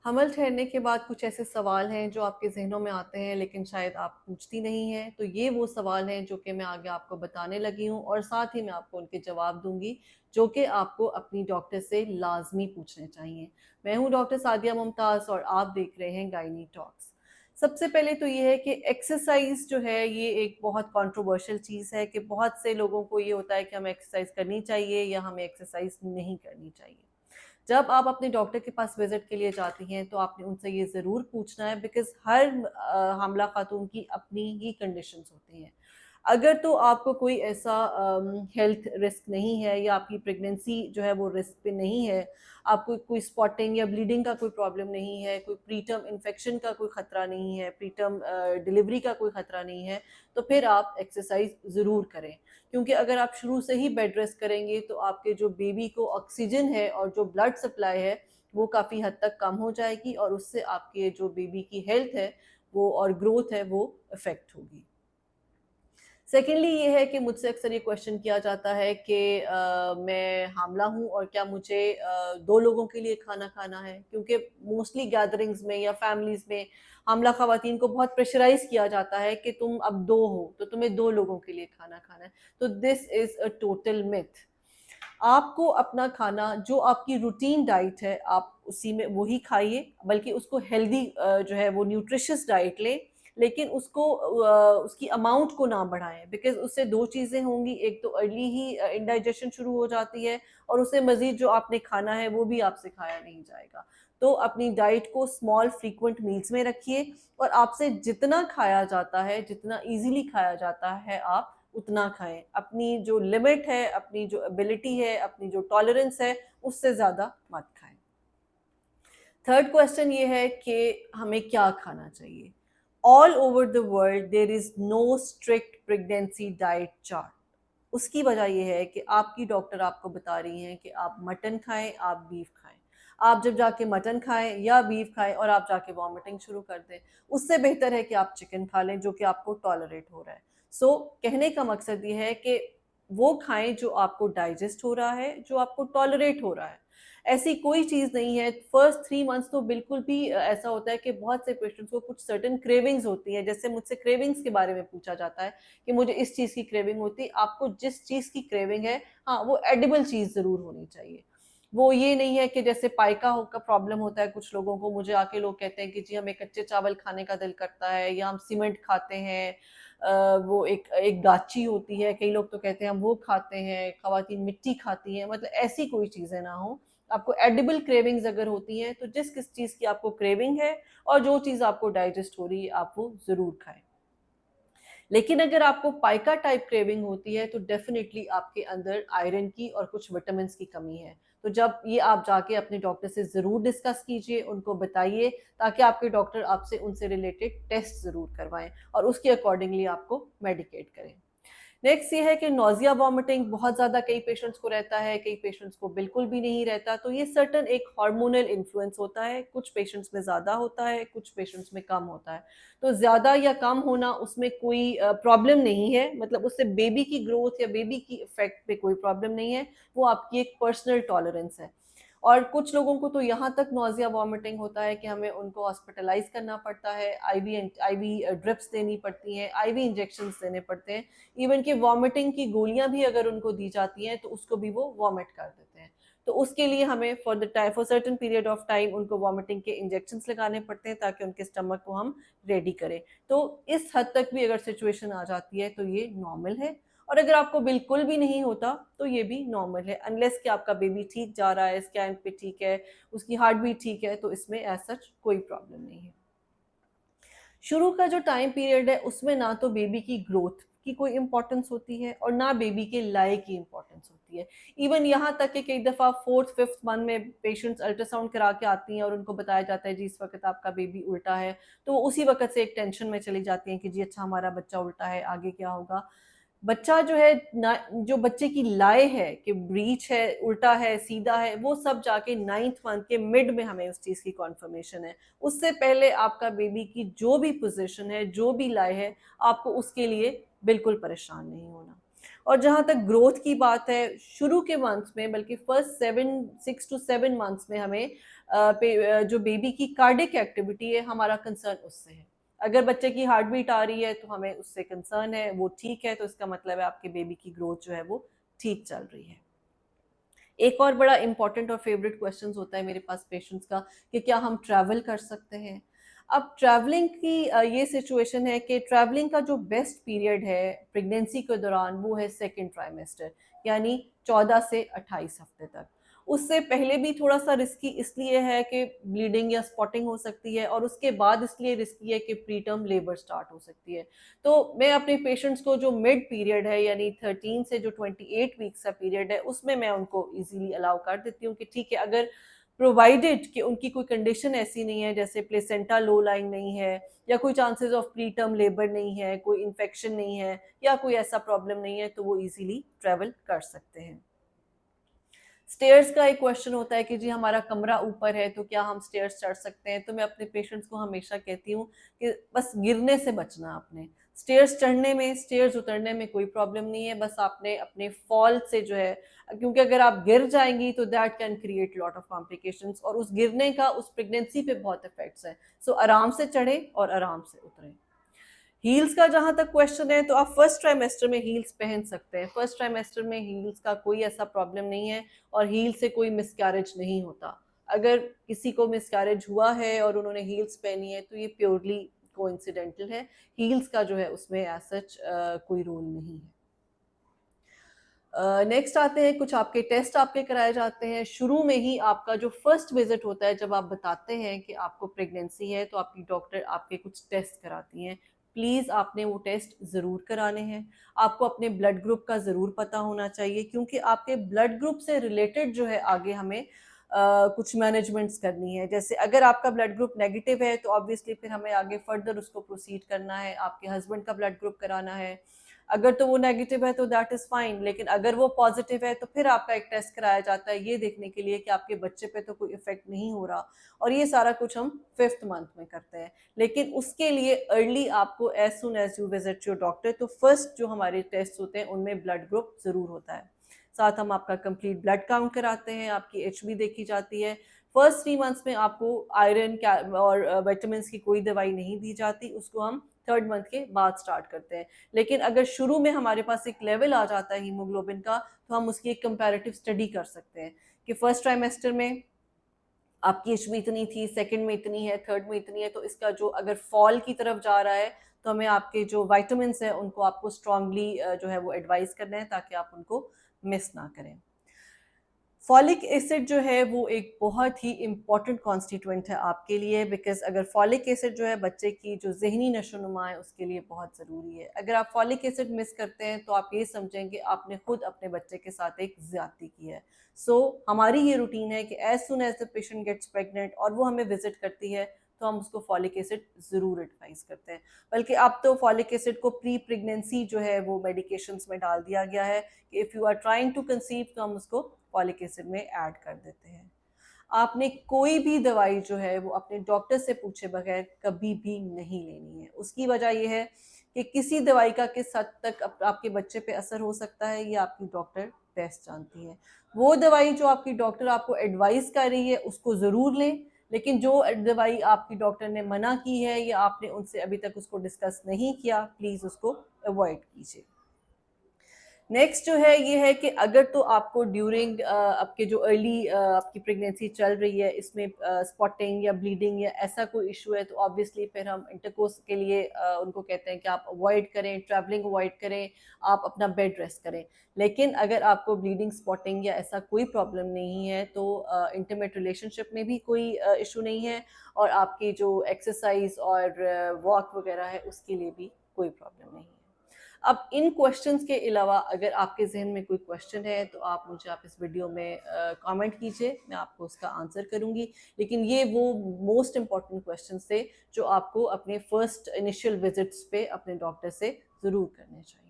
हमल ठहरने के बाद कुछ ऐसे सवाल हैं जो आपके ज़हनों में आते हैं लेकिन शायद आप पूछती नहीं हैं, तो ये वो सवाल हैं जो कि मैं आगे आपको बताने लगी हूँ और साथ ही मैं आपको उनके जवाब दूँगी, जो कि आपको अपनी डॉक्टर से लाज़मी पूछने चाहिए। मैं हूँ डॉक्टर सादिया मुमताज़ और आप देख रहे हैं गायनी टॉक्स। सबसे पहले तो ये है कि एक्सरसाइज़ जो है ये एक बहुत कंट्रोवर्शियल चीज़ है कि बहुत से लोगों को ये होता है कि हमें एक्सरसाइज़ करनी चाहिए या हमें एक्सरसाइज़ नहीं करनी चाहिए। जब आप अपने डॉक्टर के पास विज़िट के लिए जाती हैं तो आपने उनसे ये ज़रूर पूछना है बिकॉज़ हर हामला खातून की अपनी ही कंडीशंस होती हैं। अगर तो आपको कोई ऐसा हेल्थ रिस्क नहीं है या आपकी प्रेगनेंसी जो है वो रिस्क पे नहीं है, आपको कोई स्पॉटिंग या ब्लीडिंग का कोई प्रॉब्लम नहीं है, कोई प्रीटर्म इन्फेक्शन का कोई ख़तरा नहीं है, प्रीटर्म डिलीवरी का कोई ख़तरा नहीं है, तो फिर आप एक्सरसाइज़ ज़रूर करें। क्योंकि अगर आप शुरू से ही बेड रेस्ट करेंगे तो आपके जो बेबी को ऑक्सीजन है और जो ब्लड सप्लाई है वो काफ़ी हद तक कम हो जाएगी और उससे आपके जो बेबी की हेल्थ है वो और ग्रोथ है वो इफ़ेक्ट होगी। सेकेंडली ये है कि मुझसे अक्सर ये क्वेश्चन किया जाता है कि मैं हामला हूँ और क्या मुझे 2 लोगों के लिए खाना खाना है? क्योंकि मोस्टली गैदरिंग्स में या फैमिलीज़ में हामला ख़वातीन को बहुत प्रेशराइज़ किया जाता है कि तुम अब 2 हो, तो तुम्हें 2 लोगों के लिए खाना खाना है। तो this is a total myth. आपको अपना खाना जो आपकी रूटीन डाइट है, आप उसी में वही खाइए, बल्कि उसको हेल्दी जो है वो न्यूट्रिशियस डाइट लें, लेकिन उसको उसकी अमाउंट को ना बढ़ाएँ बिकॉज़ उससे 2 चीज़ें होंगी, एक तो अर्ली ही इंडाइजेशन शुरू हो जाती है और उससे मज़ीद जो आपने खाना है, वो भी आपसे खाया नहीं जाएगा। तो अपनी डाइट को स्मॉल फ्रीक्वेंट मील्स में रखिए और आपसे जितना खाया जाता है, जितना ईज़िली खाया जाता है, आप उतना खाएँ। अपनी जो लिमिट है, अपनी जो एबिलिटी है, अपनी जो टॉलरेंस है, उससे ज़्यादा मत खाएँ। थर्ड क्वेश्चन ये है कि हमें क्या खाना चाहिए? All over the world there is no strict pregnancy diet chart. उसकी वजह ये है कि आपकी डॉक्टर आपको बता रही हैं कि आप मटन खाएँ, आप बीफ खाएँ। आप जब जाके मटन खाएँ या बीफ खाएँ और आप जाके वॉमिटिंग शुरू कर दें, उससे बेहतर है कि आप चिकन खा लें जो कि आपको टॉलरेट हो रहा है। सो कहने का मकसद ये है कि वो खाएँ जो आपको डाइजेस्ट हो रहा है, जो आपको टॉलरेट हो रहा है। ऐसी कोई चीज़ नहीं है, फर्स्ट 3 मंथ्स तो बिल्कुल भी ऐसा होता है कि बहुत से पेशेंट्स को कुछ सर्टेन क्रेविंग्स होती हैं, जैसे मुझसे क्रेविंग्स के बारे में पूछा जाता है कि मुझे इस चीज़ की क्रेविंग होती है, आपको जिस चीज़ की क्रेविंग है, हाँ, वो एडिबल चीज़ ज़रूर होनी चाहिए। वो ये नहीं है कि जैसे पाइका हो का प्रॉब्लम होता है कुछ लोगों को, मुझे आके लोग कहते हैं कि जी हमें कच्चे चावल खाने का दिल करता है या हम सीमेंट खाते हैं। वो एक एक गाची होती है, कई लोग तो कहते हैं हम वो खाते हैं, खवातीन मिट्टी खाती हैं, मतलब ऐसी कोई चीज़ें ना हो। आपको एडिबल क्रेविंग्स अगर होती हैं, तो जिस किस चीज़ की आपको क्रेविंग है और जो चीज़ आपको डाइजेस्ट हो रही है, आप वो ज़रूर खाएँ। लेकिन अगर आपको पाइका टाइप क्रेविंग होती है तो डेफिनेटली आपके अंदर आयरन की और कुछ विटामिन्स की कमी है। तो जब ये आप जाके अपने डॉक्टर से ज़रूर डिस्कस कीजिए, उनको बताइए ताकि आपके डॉक्टर आपसे उनसे रिलेटेड टेस्ट ज़रूर करवाएँ और उसके अकॉर्डिंगली आपको मेडिकेट करें। नेक्स्ट ये है कि नोज़िया वॉमिटिंग बहुत ज़्यादा कई पेशेंट्स को रहता है, कई पेशेंट्स को बिल्कुल भी नहीं रहता। तो ये सर्टेन एक हार्मोनल इन्फ्लुएंस होता है, कुछ पेशेंट्स में ज़्यादा होता है, कुछ पेशेंट्स में कम होता है। तो ज़्यादा या कम होना उसमें कोई प्रॉब्लम नहीं है, मतलब उससे बेबी की ग्रोथ या बेबी की इफ़ेक्ट पे कोई प्रॉब्लम नहीं है, वो आपकी एक पर्सनल टॉलरेंस है। और कुछ लोगों को तो यहाँ तक नोज़िया वॉमिटिंग होता है कि हमें उनको हॉस्पिटलाइज़ करना पड़ता है, आईवी ड्रिप्स देनी पड़ती हैं, आईवी इंजेक्शंस देने पड़ते हैं। इवन कि वॉमिटिंग की गोलियाँ भी अगर उनको दी जाती हैं, तो उसको भी वो वॉमिट कर देते हैं। तो उसके लिए हमें for certain period of time उनको वॉमिटिंग के इंजेक्शंस लगाने पड़ते हैं ताकि उनके स्टमक को हम रेडी करें। तो इस हद तक भी अगर सिचुएशन आ जाती है, तो ये नॉर्मल है और अगर आपको बिल्कुल भी नहीं होता, तो ये भी नॉर्मल है अनलेस कि आपका बेबी ठीक जा रहा है, स्कैन पे ठीक है, उसकी हार्ट बीट ठीक है, तो इसमें एज़ सच कोई प्रॉब्लम नहीं है। शुरू का जो टाइम पीरियड है उसमें ना तो बेबी की ग्रोथ की कोई इम्पोर्टेंस होती है और ना बेबी के लाए की इम्पोर्टेंस होती है। इवन यहाँ तक कि कई दफ़ा 4th-5th मंथ में पेशेंट्स अल्ट्रासाउंड करा के आती हैं और उनको बताया जाता है जी इस वक़्त आपका बेबी उल्टा है। तो वो उसी वक़्त से एक टेंशन में चली जाती हैं कि जी अच्छा हमारा बच्चा उल्टा है, आगे क्या होगा? बच्चा जो है ना, जो बच्चे की लाए है कि ब्रीच है, उल्टा है, सीधा है, वो सब जाके 9th मंथ के मिड में हमें उस चीज़ की कन्फर्मेशन है। उससे पहले आपका बेबी की जो भी पोज़ीशन है, जो भी लाए है, आपको उसके लिए बिल्कुल परेशान नहीं होना। और जहाँ तक ग्रोथ की बात है, शुरू के मंथ्स में, बल्कि फर्स्ट 6 टू 7 मंथ्स में हमें जो बेबी की कार्डिक एक्टिविटी है, हमारा कंसर्न उससे है। अगर बच्चे की हार्ट बीट आ रही है तो हमें उससे कंसर्न है, वो ठीक है, तो इसका मतलब है आपके बेबी की ग्रोथ जो है वो ठीक चल रही है। एक और बड़ा इंपॉर्टेंट और फेवरेट क्वेश्चन होता है मेरे पास पेशेंट्स का कि क्या हम ट्रैवल कर सकते हैं। अब ट्रैवलिंग की ये सिचुएशन है कि ट्रैवलिंग का जो बेस्ट पीरियड है प्रेगनेंसी के दौरान वो है सेकेंड ट्राइमेस्टर, यानी 14 से 28 हफ्ते तक। उससे पहले भी थोड़ा सा रिस्की इसलिए है कि ब्लीडिंग या स्पॉटिंग हो सकती है, और उसके बाद इसलिए रिस्की है कि प्री टर्म लेबर स्टार्ट हो सकती है। तो मैं अपने पेशेंट्स को जो मिड पीरियड है, यानी 13 से जो 28 वीक्स का पीरियड है, उसमें मैं उनको इजीली अलाउ कर देती हूँ कि ठीक है, अगर प्रोवाइडेड कि उनकी कोई कंडीशन ऐसी नहीं है जैसे प्लेसेंटा लो लाइन नहीं है, या कोई chances of pre term labour नहीं है, कोई इन्फेक्शन नहीं है, या कोई ऐसा प्रॉब्लम नहीं है, तो वो इजीली ट्रेवल कर सकते हैं। स्टेयर्स का एक क्वेश्चन होता है कि जी हमारा कमरा ऊपर है तो क्या हम स्टेयर्स चढ़ सकते हैं। तो मैं अपने पेशेंट्स को हमेशा कहती हूँ कि बस गिरने से बचना आपने। स्टेयर्स चढ़ने में, स्टेयर्स उतरने में कोई प्रॉब्लम नहीं है, बस आपने अपने फॉल से जो है, क्योंकि अगर आप गिर जाएंगी तो that can create lot of complications, और उस गिरने का उस प्रेगनेंसी पे बहुत इफेक्ट्स है। सो आराम से चढ़े और आराम से उतरें। हील्स का जहां तक क्वेश्चन है, तो आप फर्स्ट ट्राइमेस्टर में हील्स पहन सकते हैं। फर्स्ट ट्राइमेस्टर में हील्स का कोई ऐसा प्रॉब्लम नहीं है, और हील से कोई मिसकैरेज नहीं होता। अगर किसी को मिसकैरेज हुआ है और उन्होंने हील्स पहनी है तो ये प्योरली कोइंसिडेंटल है। हील्स का जो है उसमें एज सच कोई रोल नहीं है। नेक्स्ट आते हैं, कुछ आपके टेस्ट आपके कराए जाते हैं शुरू में ही। आपका जो फर्स्ट विजिट होता है, जब आप बताते हैं कि आपको प्रेगनेंसी है, तो आपकी डॉक्टर आपके कुछ टेस्ट कराती हैं। प्लीज़ आपने वो टेस्ट ज़रूर कराने हैं। आपको अपने ब्लड ग्रुप का ज़रूर पता होना चाहिए, क्योंकि आपके ब्लड ग्रुप से रिलेटेड जो है आगे हमें कुछ मैनेजमेंट्स करनी है। जैसे अगर आपका ब्लड ग्रुप नेगेटिव है तो ऑब्वियसली फिर हमें आगे फर्दर उसको प्रोसीड करना है, आपके हस्बैंड का ब्लड ग्रुप कराना है। अगर तो वो नेगेटिव है तो दैट इज फाइन, लेकिन अगर वो पॉजिटिव है तो फिर आपका एक टेस्ट कराया जाता है ये देखने के लिए कि आपके बच्चे पे तो कोई इफेक्ट नहीं हो रहा, और ये सारा कुछ हम 5th मंथ में करते हैं। लेकिन उसके लिए अर्ली आपको as soon as you visit your doctor, तो फर्स्ट जो हमारे टेस्ट होते हैं उनमें ब्लड ग्रुप जरूर होता है। साथ हम आपका कंप्लीट ब्लड काउंट कराते हैं, आपकी एचबी देखी जाती है। फर्स्ट 3 मंथ्स में आपको आयरन और विटामिन की कोई दवाई नहीं दी जाती, उसको हम 3rd मंथ के बाद स्टार्ट करते हैं। लेकिन अगर शुरू में हमारे पास एक लेवल आ जाता है हीमोग्लोबिन का, तो हम उसकी एक कंपैरेटिव स्टडी कर सकते हैं कि फर्स्ट ट्राइमेस्टर में आपकी एचबी इतनी थी, सेकंड में इतनी है, थर्ड में इतनी है, तो इसका जो अगर फॉल की तरफ जा रहा है तो हमें आपके जो वाइटामिन है उनको आपको स्ट्रांगली जो है वो एडवाइस करना है, ताकि आप उनको मिस ना करें। फॉलिक एसिड जो है वो एक बहुत ही इम्पॉर्टेंट कॉन्स्टिट्यूएंट है आपके लिए, बिकॉज अगर फॉलिक एसिड जो है बच्चे की जो जहनी नशोनुमा है उसके लिए बहुत ज़रूरी है। अगर आप फॉलिक एसिड मिस करते हैं तो आप ये समझेंगे आपने खुद अपने बच्चे के साथ एक ज्यादती की है। सो हमारी ये रूटीन है कि as soon as the patient gets pregnant और वो हमें विजिट करती है, तो हम उसको फॉलिक एसिड ज़रूर एडवाइस करते हैं। बल्कि अब तो फॉलिक एसिड को प्री प्रेगनेंसी जो है वो मेडिकेशंस में डाल दिया गया है कि if you are trying to conceive तो हम उसको फॉलिक एसिड में ऐड कर देते हैं। आपने कोई भी दवाई जो है वो अपने डॉक्टर से पूछे बगैर कभी भी नहीं लेनी है। उसकी वजह यह है कि किसी दवाई का किस हद तक आपके बच्चे पे असर हो सकता है, ये आपकी डॉक्टर बेस्ट जानती है। वो दवाई जो आपकी डॉक्टर आपको एडवाइस कर रही है उसको ज़रूर लें, लेकिन जो दवाई आपकी डॉक्टर ने मना की है या आपने उनसे अभी तक उसको डिस्कस नहीं किया, प्लीज़ उसको अवॉइड कीजिए। नेक्स्ट जो है ये है कि अगर तो आपको ड्यूरिंग आपके जो अर्ली आपकी प्रेगनेंसी चल रही है, इसमें स्पॉटिंग या ब्लीडिंग या ऐसा कोई इशू है, तो ऑब्वियसली फिर हम इंटरकोर्स के लिए उनको कहते हैं कि आप अवॉइड करें, ट्रैवलिंग अवॉइड करें, आप अपना बेड रेस्ट करें। लेकिन अगर आपको ब्लीडिंग, स्पॉटिंग या ऐसा कोई प्रॉब्लम नहीं है तो इंटीमेट रिलेशनशिप में भी कोई इशू नहीं है, और आपकी जो एक्सरसाइज और वॉक वगैरह है उसके लिए भी कोई प्रॉब्लम नहीं है। अब इन क्वेश्चंस के अलावा अगर आपके जहन में कोई क्वेश्चन है तो आप इस वीडियो में कमेंट कीजिए, मैं आपको उसका आंसर करूंगी। लेकिन ये वो मोस्ट इम्पॉर्टेंट क्वेश्चन थे जो आपको अपने फर्स्ट इनिशियल विजिट्स पे अपने डॉक्टर से ज़रूर करने चाहिए।